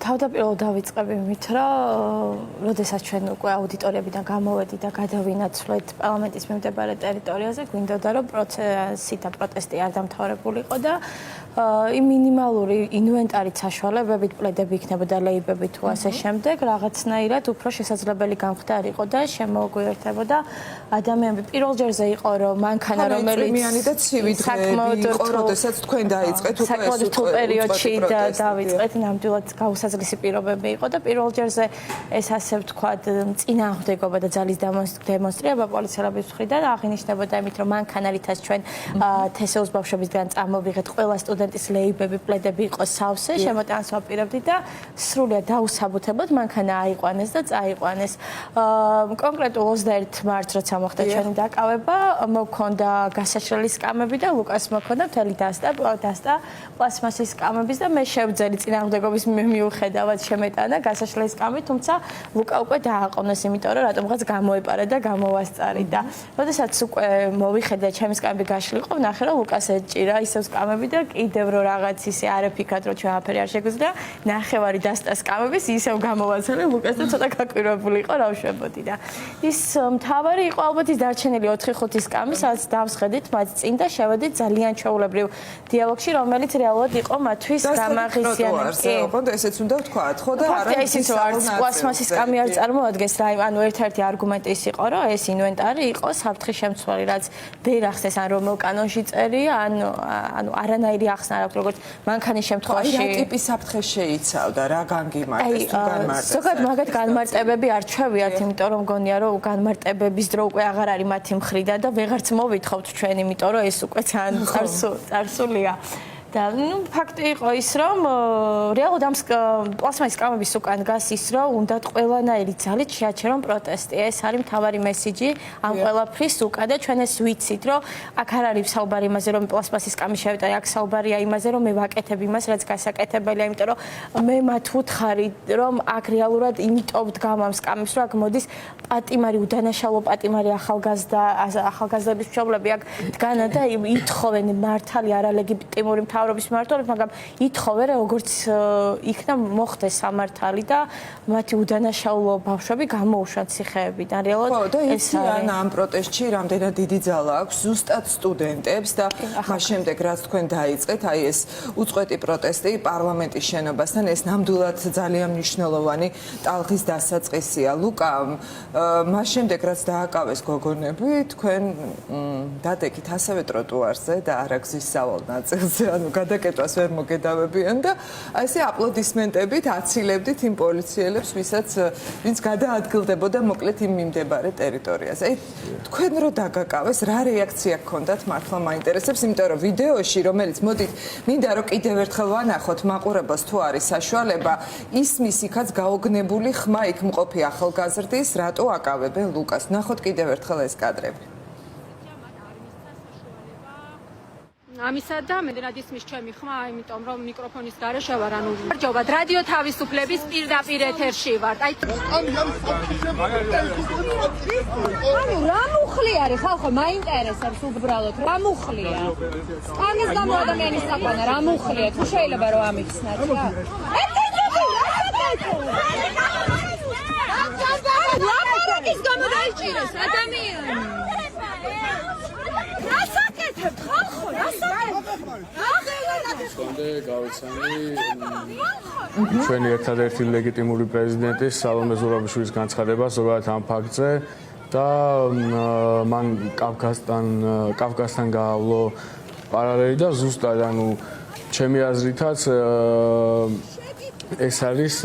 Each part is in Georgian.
თავდაპირველად დავიწყებ იმით, რომ როდესაც ჩვენ უკვე აუდიტორიებიდან გამოვედი და გადავინაცვლეთ პარლამენტის მიმდებარე ტერიტორიაზე, გვინდოდა რომ პროცესი და პროტესტი არ დამთავრებულიყო და იმ მინიმალური ინვენტარით საშუალებებით პლედები იქნებოდა ლეიბები თუ ასე შემდეგ, რაღაცნაირად უფრო შესაძლებელი გამხდარიყო და შემოგვიერთებოდა ადამიანები. პირველ ჯერზე იყო რომ მანქანა რომელიც მიანი და ცივი დღეები იყო, როდესაც თქვენ დაიწყეთ უკვე საკმაოდ რთულ პერიოდში დავიწყეთ, ნამდვილად გაუსაძლისი პირობები იყო და პირველ ჯერზე ეს ასე ვთქვათ წინააღმდეგობა და ძალის დემონსტრირება პოლიციელების მხრიდან აღინიშნებოდა იმით, რომ მანქანარითაც ჩვენ თესეუს ბავშვებისგან წამოვიღეთ ყველა სტუდენტის ლეიბები, პლედები იყო სავსე, შემოტანს ვაპირებდით და სრულად დაუსაბუთებლად მანქანა აიყვანეს და წაიყვანეს. კონკრეტულ 21 მარტს როცა მოხდა ჩვენი დაკავება, მოქონდა გასაშლელი სკამები და ლუკას მოქონდა მთელი დასტა პლასმასის სკამების და მე შევძელი წინააღმდეგობის მიუხედავად შემეტანა გასაშლელი სკამი, თუმცა ლუკა უკვე დააყოვნეს, იმიტომ რომ რატომღაც გამოეპარა და გამოვასწარიდა. როდესაც უკვე მოვიხედა ჩემი სკამები გაშლილიყო, ვნახე რომ ლუკას ეჭირა ისევ სკამები და კიდევ რო რაღაც ისე არეფიქად რომ ჩვენ აფერი არ შეგვიძლია, ნახევარი დასტა სკამების ისევ გამოვაცალე ლუკას და ცოტა გაკვირვებული იყო რა ვშვებოდი და ის მთავარი იყო ალბათ ის დარჩენილი 4-5 სკამი, სადაც დავსხედით მათ წინ და შევედით ძალიან ჩვეულებრივ დიალოგში, რომელიც რეალურად იყო მათთვის გამაღიზიანებელი. ოღონდ ესეც უნდა ვთქვათ, ხო და არა ისიც არც პლასმასის სკამი არ წარმოადგენს რა, ანუ ერთ-ერთი არგუმენტი ის იყო, რომ ეს ინვენტარი იყო საფრთხის შემცველი, რაც ვერ ახსნეს ან რომელ კანონში წერია, ანუ არანაირი ახსნა არ აქვს, როგორც მანქანის შემთხვევაში. რა ტიპის საფრთხე შეიცავდა, რა განგიმარტეს თუ განმარტეს? ზოგადად მაგათ განმარტებები არ ჩვევიათ, იმიტომ რომ მგონია, რომ განმარტებების დრო უკვე აღარ არის მათი მხრიდან და ვეღარც მოვითხოვთ ჩვენ, იმიტომ რომ ეს უკვე ძალიან წარსულია. და ფაქტი იყო ის, რომ რეალურად ამ პლასმასის სკამების უკან დგას ის, რომ უნდათ ყველანაირი ძალით შეაჩერონ პროტესტი. ეს არის მთავარი მესიჯი ამ ყველაფრის უკან და ჩვენ ეს ვიცით, რომ აქ არ არის საუბარი იმაზე, რომ პლასმასის სკამი შევეტარე, აქ საუბარია იმაზე, რომ მე ვაკეთებ იმას, რაც გასაკეთებელია, იმიტომ რომ მე მათ ვუთხარი, რომ აქ რეალურად იმიტომ ვდგამ ამ სკამებს, რომ აქ მოდის პატიმარი, უდანაშაულო პატიმარი ახალგაზრდების მშობლები აქ დგანა და ითხოვენ მართალი არალეგიტიმური მთავრობის მმართველებს, მაგრამ ითხოვე როგორც იქნა მოხდეს სამართალი და მათი უდანაშაულო ბავშვები გამოუშვან ციხეებიდან. რეალურად ეს ამ პროტესტში რამდენად დიდი ძალა აქვს ზუსტად სტუდენტებს და მას შემდეგ რაც თქვენ დაიწყეთ, აი ეს უწყვეტი პროტესტი პარლამენტის შენობასთან, ეს ნამდვილად ძალიან მნიშვნელოვანი ტალღის დასაწყისია. ლუკა, მას შემდეგ რაც დააკავეს გოგონები, თქვენ დადეკით ასევე ტროტუარზე და არაგზის სავალ ნაწილზე, ანუ გადაკეთებას ვერ მოგედავებიან და აი ესე აპლოდისმენტებით აცილებდით იმ პოლიციელებს, ვინც გადაადგილდებოდა მოკლედ იმ მიმდებარე ტერიტორიაზე. აი თქვენ რო დაგაკავეს, რა რეაქცია გქონდათ მართლა მაინტერესებს, იმიტომ რომ ვიდეოში, რომელიც მოდით, მინდა რომ კიდევ ერთხელ ვანახოთ მაყურებელს თუ არის საშუალება, ისმის იქაც გაოგნებული ხმა იქ მყოფი ახალგაზრდის, რატო აკავებენ ლუკას. ნახოთ კიდევ ერთხელ ეს კადრები. ამისა და მედრად ისმის ჩემი ხმა, იმიტომ რომ მიკროფონის გარეშე ვარ, ანუ გამარჯობა, რადიო თავისუფლების პირდაპირ ეთერში ვარ. აი ანუ რა მუხლი არის ხალხო, მაინტერესებს უბრალოდ რა მუხლია. ამის გამო ადამიანის საყვანა რა მუხლია, თუ შეიძლება რომ ამიხსნათ რა. ლაპარაკის გამო დაიჭირეს ადამიანი. კონდე გავიცანი ჩვენი ერთადერთი ლეგიტიმური პრეზიდენტის სალომე ზურაბიშვილის განცხადება ზოგადად ამ ფაქტზე და მან კავკასთან გაავლო პარალელი და ზუსტად ანუ ჩემი აზრითაც ეს არის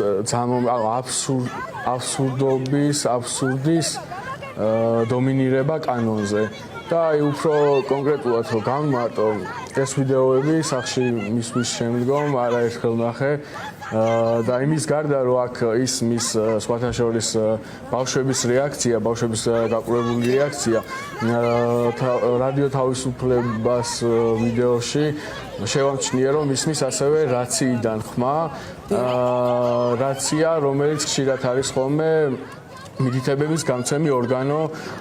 აბსურდის დომინირება კანონზე. და აი უფრო კონკრეტულად რომ გამმარტო ეს ვიდეოები სახში მისვლის შემდგომ არაერთხელ ნახე და იმის გარდა რომ აქ ისმის სხვათა შორის ბავშვების რეაქცია, ბავშვების გაყურებული რეაქცია რადიო თავისუფლებას ვიდეოში შევამჩნია რომ ისმის ასევე რაციიდან ხმა, რაცია რომელიც ხშირად არის ხოლმე მითითებების გამცემი ორგანო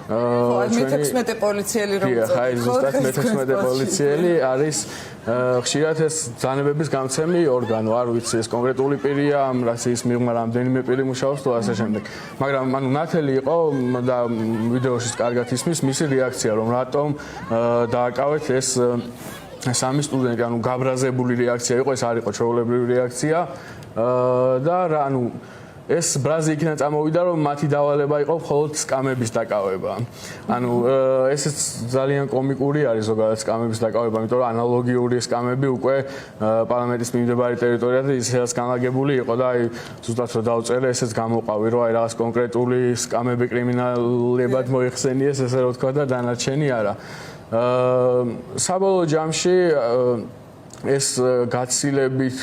მე-16 პოლიციელი რომ ხაი ზუსტად მე-16 პოლიციელი არის ხშირად ეს ბრძანებების გამცემი ორგანო არ ვიცი ეს კონკრეტული პირია ამ რაციის მიღმა რამდენიმე პირი მუშაობს თუ ასე შემდეგ მაგრამ ანუ ნათელი იყო და ვიდეოში კარგად ისმის მისი რეაქცია რომ რატომ დააკავეთ ეს სამი სტუდენტი ანუ გაბრაზებული რეაქცია იყო ეს არ იყო ჩვეულებრივი რეაქცია და რა ანუ ეს ბრაზი იქიდან წამოვიდა რომ მათი დავალება იყო მხოლოდ სკამების დაკავება. ანუ ესეც ძალიან კომიკური არის ზოგადად სკამების დაკავება, იმიტომ რომ ანალოგიური სკამები უკვე პარლამენტის მიმდებარე ტერიტორიაზე ისედაც განლაგებული იყო და აი ზუსტად რომ დავწერე ესეც გამოყავი რომ აი რაღაც კონკრეტული სკამები კრიმინალებად მოიხსენიეს ესე რომ თქვა და დანარჩენი არა. საბოლოო ჯამში ეს გაცილებით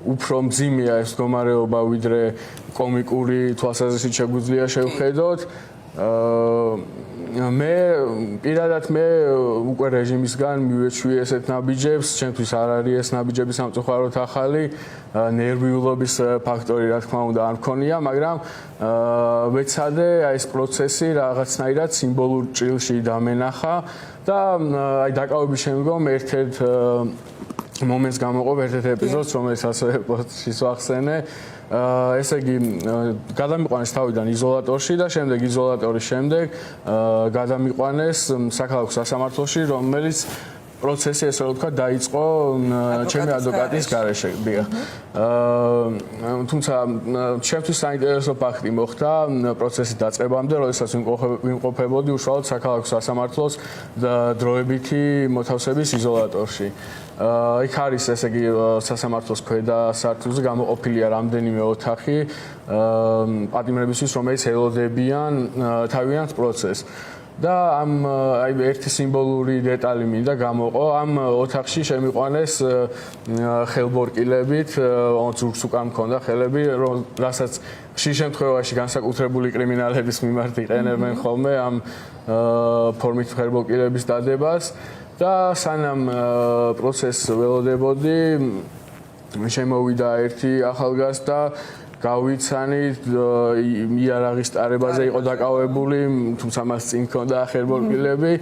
უფრო მძიმეა ეს მდგომარეობა ვიდრე კომიკური თვალსაზრისით შეგვიძლია შევხედოთ. მე პირადად მე უკვე რეჟიმისგან მივეჩვი ესეთ ნაბიჯებს, ჩემთვის არ არის ეს ნაბიჯები სამწუხაროდ ახალი, ნერვიულობის ფაქტორი რა თქმა უნდა არ მქონია, მაგრამ ვეცადე აი ეს პროცესი რაღაცნაირად სიმბოლურ ჭრილში დამენახა და აი დაკავების შემდგომ ერთ-ერთ მომენტს გამოყოფ ერთ-ერთ ეპიზოდს, რომელიც ასევე პოსტში ვახსენე. ესე იგი, გადამიყვანეს თავიდან იზოლატორში და შემდეგ იზოლატორის შემდეგ გადამიყვანეს საქალაქო სასამართლოში, რომელიც პროცესი ესე რომ ვთქვა დაიწყო ჩემი ადვოკატის გარეშე. თუმცა ჩემთვის საინტერესო ფაქტი მოხდა პროცესის დაწყებამდე, როდესაც ვიმყოფებოდი უშუალოდ საქალაქო სასამართლოს დროებითი მოთავსების იზოლატორში. იქ არის ესე იგი სასამართლოს ქვედა სართულზე გამოყოფილია რამდენიმე ოთახი პატიმრებისთვის, რომელიც ელოდებიან თავიანთ პროცესს. და ამ აი ერთი სიმბოლური დეტალი მინდა გამოყო ამ ოთახში შემიყვანეს ხელბორკილებით ზურგს უკან მქონდა ხელები რასაც ხშირ შემთხვევაში განსაკუთრებული კრიმინალების მიმართ იყენებენ ხოლმე ამ ფორმით ხელბორკილების დადებას და სანამ პროცესს ველოდებოდი შემოვიდა ერთი ახალგაზრდა გავიცანით იარაღის ტარებაზე იყო დაკავებული, თუმცა მას წინ ჰქონდა ხელბორკილები.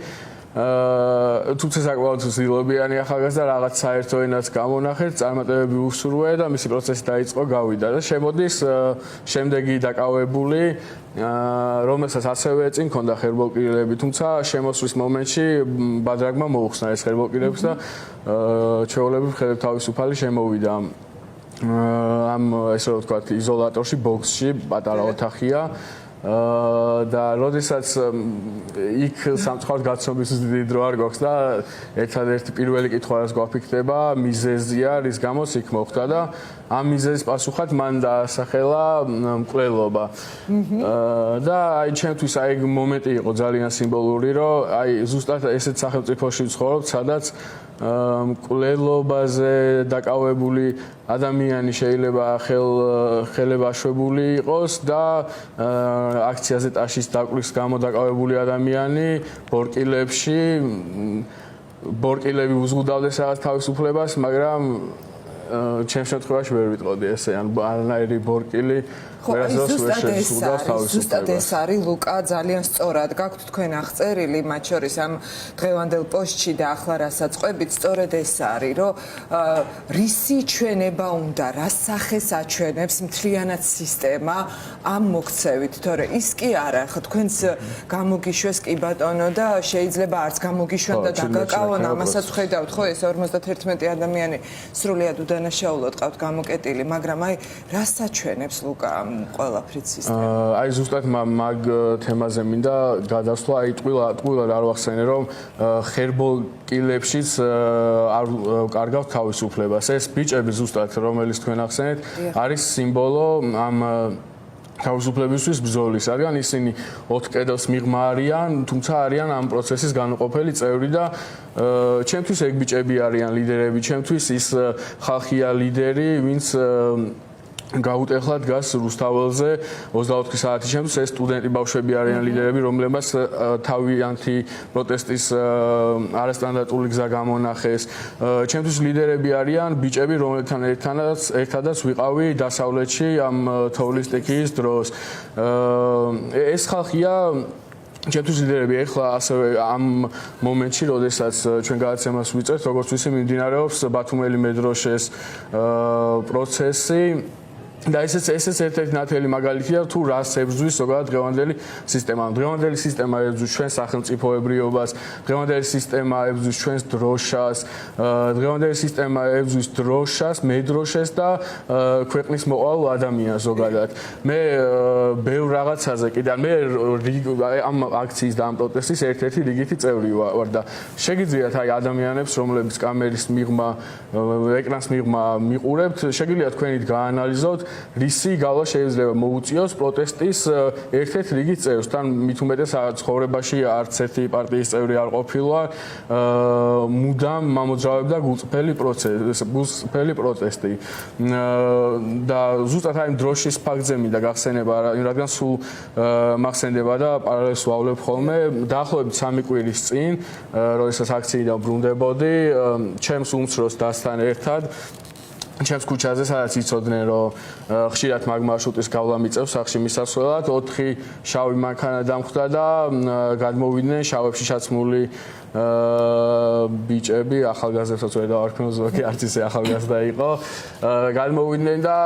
თუმცა საკმაოდ ძილობიანი ახალგაზრდა რაღაც საერთო ენაც გამონახეთ, წარმატებები უსურვე და მისი პროცესი დაიწყო, გავიდა და შემოდის შემდეგი დაკავებული, რომელსაც ასევე წინ ჰქონდა ხელბორკილები, თუმცა შემოსვლის მომენტში ბადრაგმა მოუხსნა ეს ხელბორკილებს და ჩვეულებრივ ხელთავისუფალი შემოვიდა. ამ ესე რომ ვთქვათ იზოლატორში ბოქსში პატარა ოთახია და როდესაც იქ სამწუხაროდ გაცნობის დიდი დრო არ გვაქვს და ერთადერთი პირველი კითხვა რაც გვაფიქრდება მიზეზია რის გამოც იქ მოხდა და ამ მიზეზის პასუხად მან დაასახელა მკვლელობა და აი ჩემთვის აი მომენტი იყო ძალიან სიმბოლური რომ აი ზუსტად ესეთ სახელმწიფოში ვცხოვრობ სადაც მკვლელობაზე დაკავებული ადამიანი შეიძლება ხელებაშვებული იყოს და აქციაზე ტაშის დაკვრის გამო დაკავებული ადამიანი ბორკილებში ბორკილები უზღუდავდეს რაღაც თავისუფლებას, მაგრამ ჩემს შემთხვევაში ვერ ვიტყოდი ესე ან არანაირი ბორკილი ზუსტად ეს არის ლუკა ძალიან სწორად გაქვთ თქვენ აღწერილი მათ შორის ამ დღევანდელ პოსტში და ახლა რასაც ყვებით სწორედ ეს არის რომ რისი ჩვენება უნდა რა სახეს აჩვენებს მთლიანად სისტემა ამ მოქცევით თორე ის კი არა ხო თქვენს გამოგიშვეს კი ბატონო და შეიძლება არც გამოგიშვენ და დაგაკავონ ამასაც ხედავთ ხო ეს 51 ადამიანი სრულიად უდანაშაულად ყავთ გამოკეტილი მაგრამ აი რას აჩვენებს ლუკა ყველაფრით სისტემა. აი ზუსტად მაგ თემაზე მინდა გადასვლა, აი ტყუილად არ ვახსენე რომ ხერბორკილებშიც არ კარგავთ თავისუფლებას. ეს ბიჭები ზუსტად რომელიც თქვენ ახსენეთ არის სიმბოლო ამ თავისუფლებისთვის ბრძოლის. არიან ისინი 4 კედელს მიღმა არიან, თუმცა არიან ამ პროცესის განუყოფელი წევრი და ჩემთვის ეგ ბიჭები არიან ლიდერები, ჩემთვის ის ხალხია ლიდერი, ვინც გაუტეხლა დგას რუსთაველზე 24 საათის შემდგომ ეს სტუდენტი ბავშვები არიან ლიდერები, რომლებმაც თავიანთი პროტესტის არასტანდარტული გზა გამონახეს. ჩემთვის ლიდერები არიან ბიჭები, რომელთთან ერთადაც ვიყავი დასავლეთში ამ თოვლის სტიქიის დროს. ეს ხალხია ჩემთვის ლიდერები ეხლა ასევე ამ მომენტში, როდესაც ჩვენ გადაცემას ვიწერთ, როგორც ვიცი, მიმდინარეობს ბათუმელი მეტროშეს პროცესი. და ესეც ერთ-ერთი ნათელი მაგალითია თუ რას ებრძვის ზოგადად დღევანდელი სისტემა. დღევანდელი სისტემა ებრძვის ჩვენს სახელმწიფოებრიობას, დღევანდელი სისტემა ებრძვის ჩვენს დროშას, დღევანდელი სისტემა ებრძვის დროშას, მედროშეს და ქვეყნის მოყვალ ადამიანს ზოგადად. მე ბევრ რაღაცაზე კიდე მე ამ აქციის და ამ პროტესტის ერთ-ერთი რიგითი წევრი ვარ და შეგიძლიათ აი ადამიანებს, რომლებიც კამერის მიღმა, ეკრანს მიღმა მიყურებთ, შეგიძლიათ თქვენით გაანალიზოთ რისი გავლა შეიძლება მოუწიოს პროტესტის ერთ-ერთ რიგით წევრს. თან მით უმეტეს ცხოვრებაში არც ერთი პარტიის წევრი არ ყოფილა, მუდამ მამოძრავებდა გულწრფელი პროტესტი. და ზუსტად აი დროშის ფაქტზე მინდა გახსენება, რადგან სულ მახსენდება და პარალელს ვავლებ ხოლმე, დაახლოებით 3 კვირის წინ, როდესაც აქციიდან ბრუნდებოდი, ჩემს უმცროს დასთან ერთად ჩემს ქუჩაზე, სადაც იცოდნენ, რომ ხშირად მაგ მარშრუტის გავლა მიწევს სახში მისასვლელად, 4 შავი მანქანა დამხვდა და გადმოვიდნენ შავებში ჩაცმული ბიჭები, ახალგაზრდებსაც ვერ დავარქმევ, ზოგი არც ისე ახალგაზრდა იყო. გადმოვიდნენ და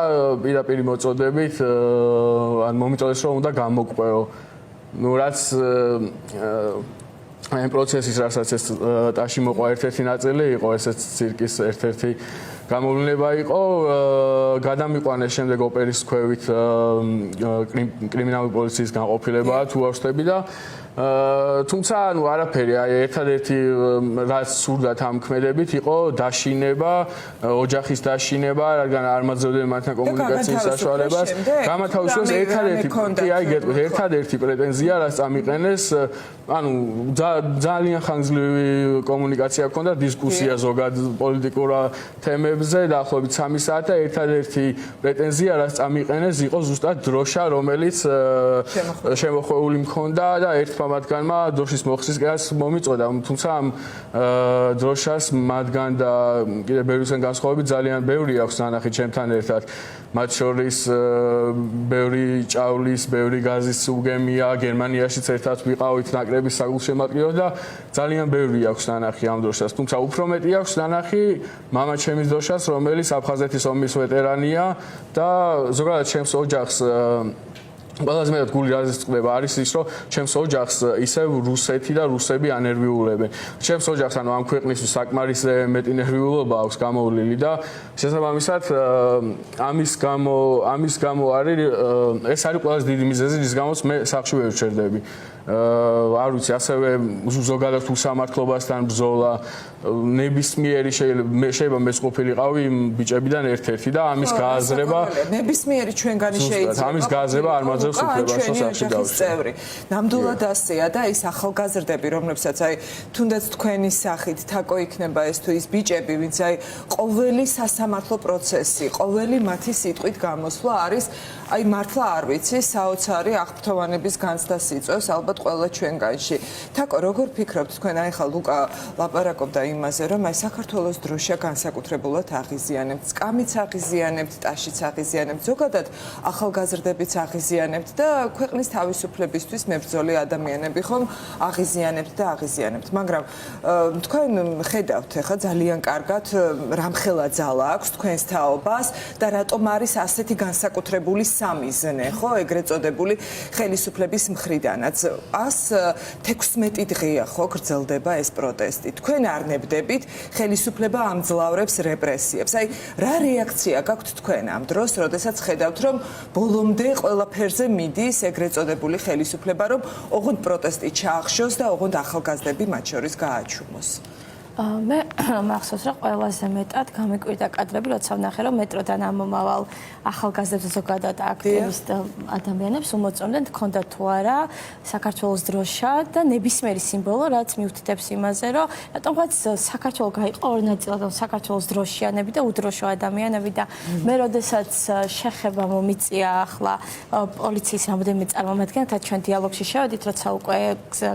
პირდაპირ მოწოდებით ან მომიწოდეს, რომ უნდა გამოგყვეო. ნუ რაც ამ პროცესის რასაც ეს ტაში მოყვა ერთ-ერთი ნაწილი იყო, ესეც ცირკის ერთ-ერთი გამოვლენა იყო. გადამიყვანეს შემდეგ ოპერის ქვევით კრიმინალური პოლიციის განყოფილება თუ არ ვშტები და თუმცა ანუ არაფერი, აი ერთადერთი რაც სურდათ ამ ქმედებით იყო დაშინება, ოჯახის დაშინება, რადგან არ მაძლევდნენ მათთან კომუნიკაციის საშუალებას. გამათავისუფლეს ერთადერთი პრეტენზია, რაც წამიყენეს, ანუ ძალიან ხანგრძლივი კომუნიკაცია ჰქონდა, დისკუსია ზოგადად პოლიტიკურ თემებზე, დაახლოებით 3 საათი და ერთადერთი პრეტენზია, რაც წამიყენეს, იყო ზუსტად დროშა, რომელიც შემოხვეული მქონდა და ერთმა მათგანმა დროშის მოხსნისკაც მომიწოდა, თუმცა ამ დროშას მათგან და კიდე ბევრისგან განსხვავებით ძალიან ბევრი აქვს ნანახი ჩემთან ერთად. მათ შორის ბევრი ჭავლის, ბევრი გაზის უგემია, გერმანიაშიც ერთად ვიყავით ნაკრების საგულშემატკივრად და ძალიან ბევრი აქვს ნანახი ამ დროშას. თუმცა უფრო მეტი აქვს ნანახი მამა ჩემის დროშას, რომელიც აფხაზეთის ომის ვეტერანია და ზოგადად ჩემს ოჯახს ყველაზე მეტად გული რაზეც წყდება არის ის, რომ ჩემს ოჯახს ისევ რუსეთი და რუსები ანერვიულებენ. ჩემს ოჯახს ანუ ამ ქვეყნისთვის საკმარისზე მეტი ნერვიულობა აქვს გამოვლილი და შესაბამისად ამის გამო არის ეს არის ყველაზე დიდი მიზეზი, რის გამოც მე სახლში ვერ ვჩერდები. არ ვიცი, ასევე ზოგადად უსამართლობასთან ბრძოლა, ნებისმიერი შეიძლება მეც ყოფილიყავი იმ ბიჭებიდან ერთ-ერთი და ამის გააზრება ნებისმიერი ჩვენგანი შეიძლება ამის გააზრება არ მაძლევს უფლებას სახლში დავშე. ნამდვილად ასეა და ის ახალგაზრდები, რომლებსაც აი თუნდაც თქვენი სახით თაკო იქნება ეს თუ ის ბიჭები, ვინც აი ყოველი სასამართლო პროცესი, ყოველი მათი სიტყვით გამოსვლა არის აი მართლა არ ვიცი, საოცარი აღფრთოვანების განცდას იწვევს ალბათ ყველა ჩვენგანში. თაკო, როგორ ფიქრობთ თქვენ, აი ხა ლუკა ლაპარაკობდა იმაზე, რომ აი საქართველოს დროშა განსაკუთრებულად აღიზიანებთ, სკამიც აღიზიანებთ, ტაშიც აღიზიანებთ, ზოგადად ახალგაზრდებიც აღიზიანებთ და ქვეყნის თავისუფლებისთვის მებრძოლი ადამიანები ხომ აღიზიანებთ და აღიზიანებთ. მაგრამ თქვენ ხედავთ ხა ძალიან კარგად რამხელა ძალა აქვს თქვენს თაობას და რატომ არის ასეთი განსაკუთრებული სამიზნე, ხო, ეგრეთ წოდებული ხელისუფლების მხრიდანაც. 116 დღეა ხო გრძელდება ეს პროტესტი. თქვენ არ ნებდებით ხელისუფლება ამძლავრებს რეპრესიებს. აი, რა რეაქცია გაქვთ თქვენ ამ დროს, როდესაც ხედავთ, რომ ბოლომდე ყველაფერზე მიდის ეგრეთ წოდებული ხელისუფლება, რომ ოღონდ პროტესტი ჩაახშოს და ოღონდ ახალგაზრდები მათ შორის გააჩუმოს. მე მახსოვს რომ ყველაზე მეტად გამიკვირდა კადრები, როცა ვნახე რომ მეტროდან ამომავალ ახალგაზრდებს ზოგადად აქტივისტ ადამიანებს უმოწონდნენ თქონდა თუ არა საქართველოს დროშა და ნებისმიერი სიმბოლო, რაც მიუთითებს იმაზე, რომ რატომღაც საქართველო გაიყო ორ ნაწილად, საქართველოს დროშიანები და უდროშო ადამიანები და მე როდესაც შეხება მომიწია ახლა პოლიციის რამდენიმე წარმომადგენელთან ჩვენ დიალოგში შევედით, როცა უკვე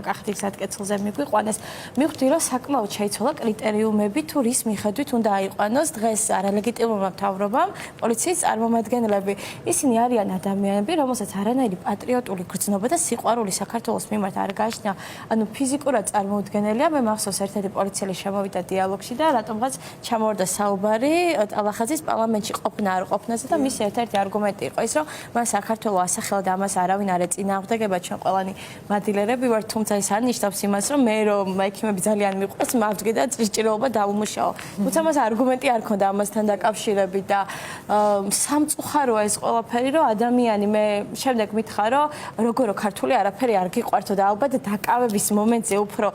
კახეთის გზატკეცილზე მიგვიყვანეს, მივხვდი რომ საკმაოდ შეიცვალა კრიტერიუმები თუ რის მიხედვით უნდა აიყვანოს დღეს არალეგიტიმურმა მთავრობამ პოლიციის წარმომადგენლები. ისინი არიან ადამიანები, რომელსაც არანაირი პატრიოტული გრძნობა და სიყვარული საქართველოს მიმართ არ გააჩნია. ანუ ფიზიკურად წარმოუდგენელია. მე მახსოვს ერთ-ერთი პოლიციელი შემოვიდა დიალოგში და რატომღაც ჩამოვარდა საუბარი ტალახაძის პარლამენტში ყოფნა არ ყოფნაზე და მისი ერთ-ერთი არგუმენტი იყო ის, რომ მან საქართველოს ასახელა და ამას არავინ არ ეწინააღმდეგება, ჩვენ ყველანი მადილერები ვართ, თუმცა ეს არ ნიშნავს იმას, რომ მე რომ ექიმები ძალიან მიყვარს, მავდგე და ჭირჭირობა დაუმუშაო. თუმცა მას არგუმენტი არ ქონდა ამასთან დაკავშირებით და სამწუხაროა ეს ყველაფერი, რომ ადამიანი მე შემდეგ მითხრა, რომ როგორო ქართული არაფერი არ გიყვართო და ალბათ დაკავების მომენტზე უფრო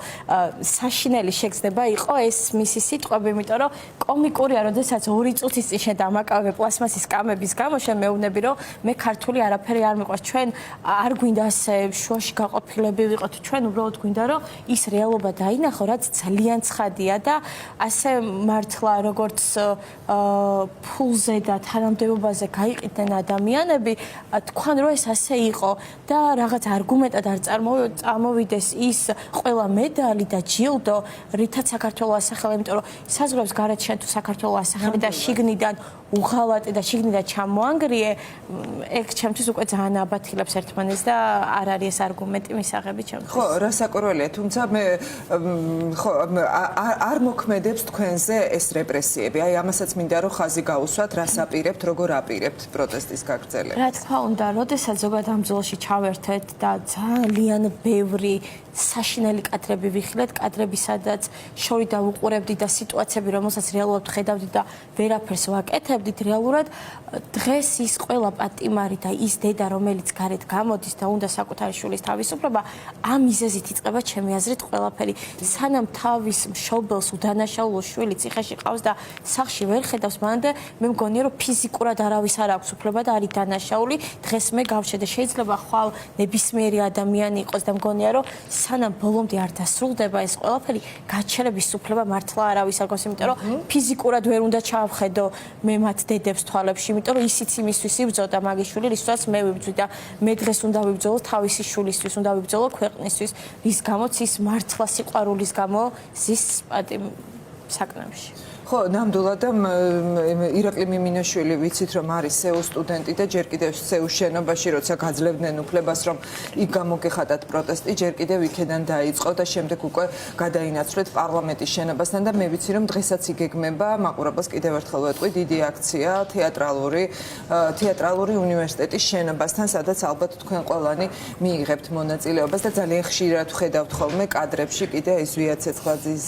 საშინელი შეგრძნება იყო ეს მისი სიტყვები, იმიტომ რომ კომიკურია, როდესაც 2 წუთის წინ შენ დამაკავე პლასმასის კამების გამო, შენ მეუბნები, რომ მე ქართული არაფერი არ მიყვარს. ჩვენ არ გვინდა ასე შუაში გაყოფილები ვიყოთ, ჩვენ უბრალოდ გვინდა, რომ ის რეალობა დაინახო, რაც ძალიან ცხადია და ასე მართლა როგორც ფულზე და თანამდებობაზე გაიყიდნენ ადამიანები, თქვენ რომ ეს ასე იყო და რაღაც არგუმენტად არ წარმოვიდეს ის ყველა მედალი და ჯილდო, რითაც საქართველოს ასახელა, იმიტომ რომ საზღვრებს გარეთ შენ თუ საქართველოს ასახელი და შიგნიდან უღალატე და შიგნიდან ჩამოანგრიე, ეგ ჩემთვის უკვე ძალიან აბათილებს ერთმანეთს და არ არის ეს არგუმენტი მისაღები ჩემთვის. ხო, რასაკვირველია, თუმცა მე ხო არ მოქმედებს თქვენზე ეს რეპრესიები. აი ამასაც მინდა რომ ხაზი გაუსვათ, რას აპირებთ, როგორ აპირებთ პროტესტის გაგრძელებას. რა თქმა უნდა, როდესაც ზოგადად ამ ბრძოლაში ჩავერთეთ და ძალიან ბევრი საშინელი კადრები ვიხილეთ, კადრები, სადაც შორი დავუყურებდით და სიტუაციები, რომელსაც რეალურად ხედავდით და ვერაფერს ვაკეთებდით, რეალურად დღეს ის ყველა პატიმარი და ის დედა, რომელიც გარეთ გამოდის და უნდა საკუთარი შვილის თავისუფლება, ამ მიზეზით იწყება ჩემი აზრით ყველაფერი. სანამ თავის მშობელს უდანაშაულო შვილი ციხეში ყავს და სახლში ვერ ხედავს, მანამდე მე მგონია, რომ ფიზიკურად არავის არ აქვს უფლება და არის დანაშაული. დღეს მე გავშე და შეიძლება ხვალ ნებისმიერი ადამიანი იყოს და მგონია, რომ სანამ ბოლომდე არ დასრულდება ეს ყველაფერი, გაჩერების უფლება მართლა არავის არ გვაქვს, იმიტომ რომ ფიზიკურად ვერ უნდა ჩავხედო მე მათ დედებს თვალებში, იმიტომ რომ ისიც იმისთვის იბრძოდა მაგის შვილი, რისთვისაც მე ვიბრძვი და მე დღეს უნდა ვიბრძოლო თავისი შვილისთვის, უნდა ვიბრძოლო ქვეყნისთვის, რის გამოც ის მართლა სიყვარულის გამო ზის საკნებში. ხო, ნამდვილად და ირაკლი მიმინაშვილი ვიცით რომ არის სეუს სტუდენტი და ჯერ კიდევ სეუს შენობაში როცა გაძლევდნენ უფლებას რომ იქ გამოგეხადათ პროტესტი, ჯერ კიდევ იქედან დაიწყო და შემდეგ უკვე გადაინაცვლეთ პარლამენტის შენობასთან და მე ვიცი რომ დღესაც იგეგმება მაყურებელს კიდევ ერთხელ ვეტყვი დიდი აქცია თეატრალური უნივერსიტეტის შენობასთან, სადაც ალბათ თქვენ ყველანი მიიღებთ მონაწილეობას და ძალიან ხშირად ხედავთ ხოლმე კადრებში კიდე ეს ვია ცეცხლაძის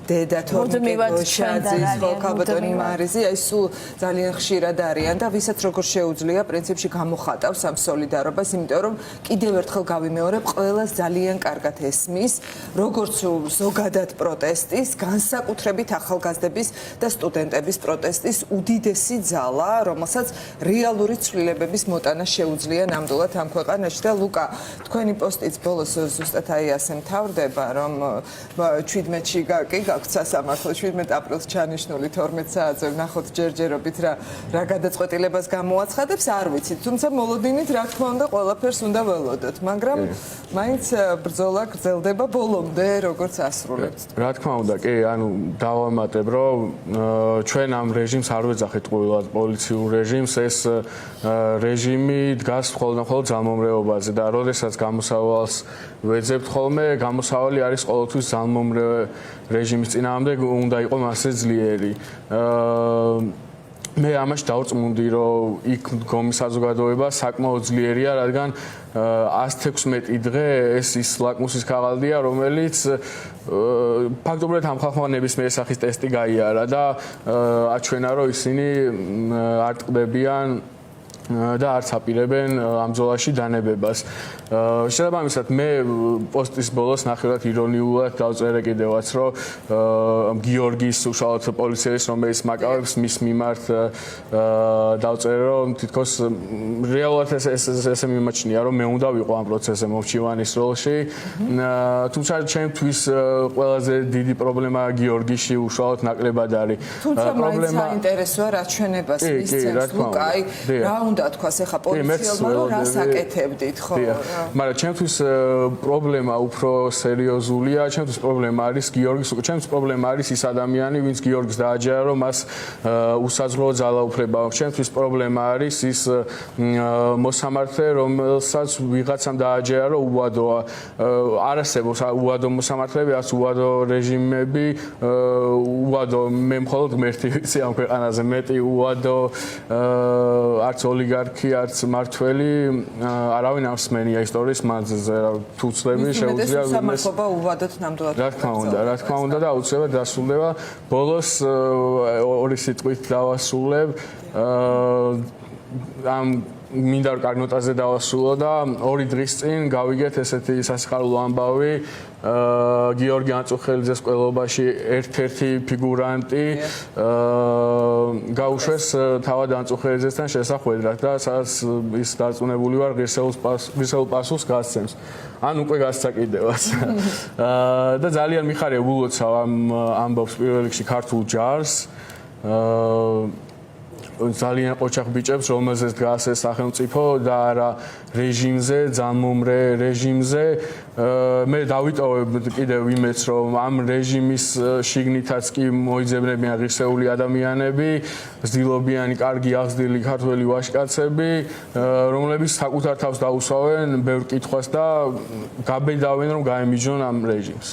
დედა თორნიკე ქალბატონი მარიზი, აი სულ ძალიან ხშირად არიან და ვისაც როგორ შეუძლია პრინციპში გამოხატავს ამ სოლიდარობას, იმიტომ რომ კიდევ ერთხელ გავიმეორებ, ყველას ძალიან კარგად ესმის, როგორც ზოგადად პროტესტის, განსაკუთრებით ახალგაზრდების და სტუდენტების პროტესტის უდიდესი ძალა, რომელსაც რეალური ცვლილებების მოტანა შეუძლია ნამდვილად ამ ქვეყანაში და ლუკა, თქვენი პოსტიც ბოლოს ზუსტად აი ასე მთავრდება, რომ 17-ში კი გაქვთ სასამართლო 17 აპრილს ჩანიშნული 12 საათზე ვნახოთ ჯერჯერობით რა გადაწყვეტილებას გამოაცხადებს, არ ვიცით. თუმცა მოლოდინით რა თქმა უნდა ყველაფერს უნდა ველოდოთ, მაგრამ მაინც ბრძოლა გრძელდება ბოლომდე, როგორც ასრულებთ. რა თქმა უნდა, კი, ანუ დავამატებ, რომ ჩვენ ამ რეჟიმს არ ვეძახით ყოველად პოლიციურ რეჟიმს, ეს რეჟიმი დგას მხოლოდ ძალმომრეობაზე და როდესაც გამოსავალს ვეძებთ ხოლმე, გამოსავალი არის ყოველთვის ძალმომრევ რეჟიმის წინააღმდეგ უნდა იყო მასე ძლიერი. მე ამაში დავწმუნდი, რომ იქ მდგომი საზოგადოება საკმაოდ ძლიერია, რადგან 116 დღე ეს ის ლაკმუსის ქაღალდია, რომელიც ფაქტობრივად ამ ხალხმა ნებისმიერი სახის ტესტი გაიარა და აჩვენა, რომ ისინი არ ტყდებიან და არც აპირებენ ამ ბრძოლაში დანებებას. შესაბამისად მე პოსტის ბოლოს ნახევრად ირონიულად დავწერე კიდევაც, რომ გიორგის უშუალოდ პოლიციის რომელიც მაკავებს მის მიმართ დავწერე, რომ თითქოს რეალურად ესე მიმაჩნია, რომ მე უნდა ვიყო ამ პროცესზე მომჩივანის როლში. თუმცა ჩემთვის ყველაზე დიდი პრობლემა გიორგიში უშუალოდ ნაკლებად არის. თუმცა მაინც საინტერესოა რა ჩვენებას მისცემს ლუკა, აი რა უნდა თქვას ახლა პოლიციელმა რომ რას აკეთებდით, ხო? მაგრამ ჩემთვის პრობლემა უფრო სერიოზულია, ჩემთვის პრობლემა არის გიორგის, ჩემთვის პრობლემა არის ის ადამიანი, ვინც გიორგის დააჯერა, რომ მას უსაძლო ძალაუფლება აქვს. ჩემთვის პრობლემა არის ის მოსამართლე, რომელსაც ვიღაცამ დააჯერა, რომ უვადოა. არ არსებობს უვადო მოსამართლეები, არც უვადო რეჟიმები, უვადო მე მხოლოდ ღმერთი ვიცი ამ ქვეყანაზე, მეტი უვადო არც ოლიგარქი, არც მართველი არავინ არ მსმენია ისტორიის მანძილზე, თუ ცლები შეუძლია სამართლობა უვადოთ ნამდვილად. რა თქმა უნდა და აუცილებლად დასრულდება. ბოლოს ორი სიტყვით დავასრულებ. ამ მინდა კარგ ნოტაზე დავასრულო და 2 დღის წინ გავიგეთ ესეთი სასიხარულო ამბავი გიორგი ანწუხელიძეს ყოლობაში ერთ-ერთი ფიგურანტი გაუშვეს თავად ანწუხელიძესთან შესახვედრად და სადაც ის დარწმუნებული ვარ ღირსეულ პასუხს გასცემს. ან უკვე გასცა კიდევაც. და ძალიან მიხარია ულოცავ ამ ამბავს პირველ რიგში ქართულ ჯარს. ძალიან ყოჩახ ბიჭებს, რომელზეც დგას ეს სახელმწიფო და არა რეჟიმზე, ძალმომრე რეჟიმზე. მე დავიტოვებ კიდევ იმედს, რომ ამ რეჟიმის შიგნითაც კი მოიძებნებიან ღირსეული ადამიანები, ზდილობიანი, კარგი აღზრდილი ქართველი ვაჟკაცები, რომლებიც საკუთარ თავს დაუსვავენ ბევრ კითხვას და გაბედავენ, რომ გაემიჯნონ ამ რეჟიმს.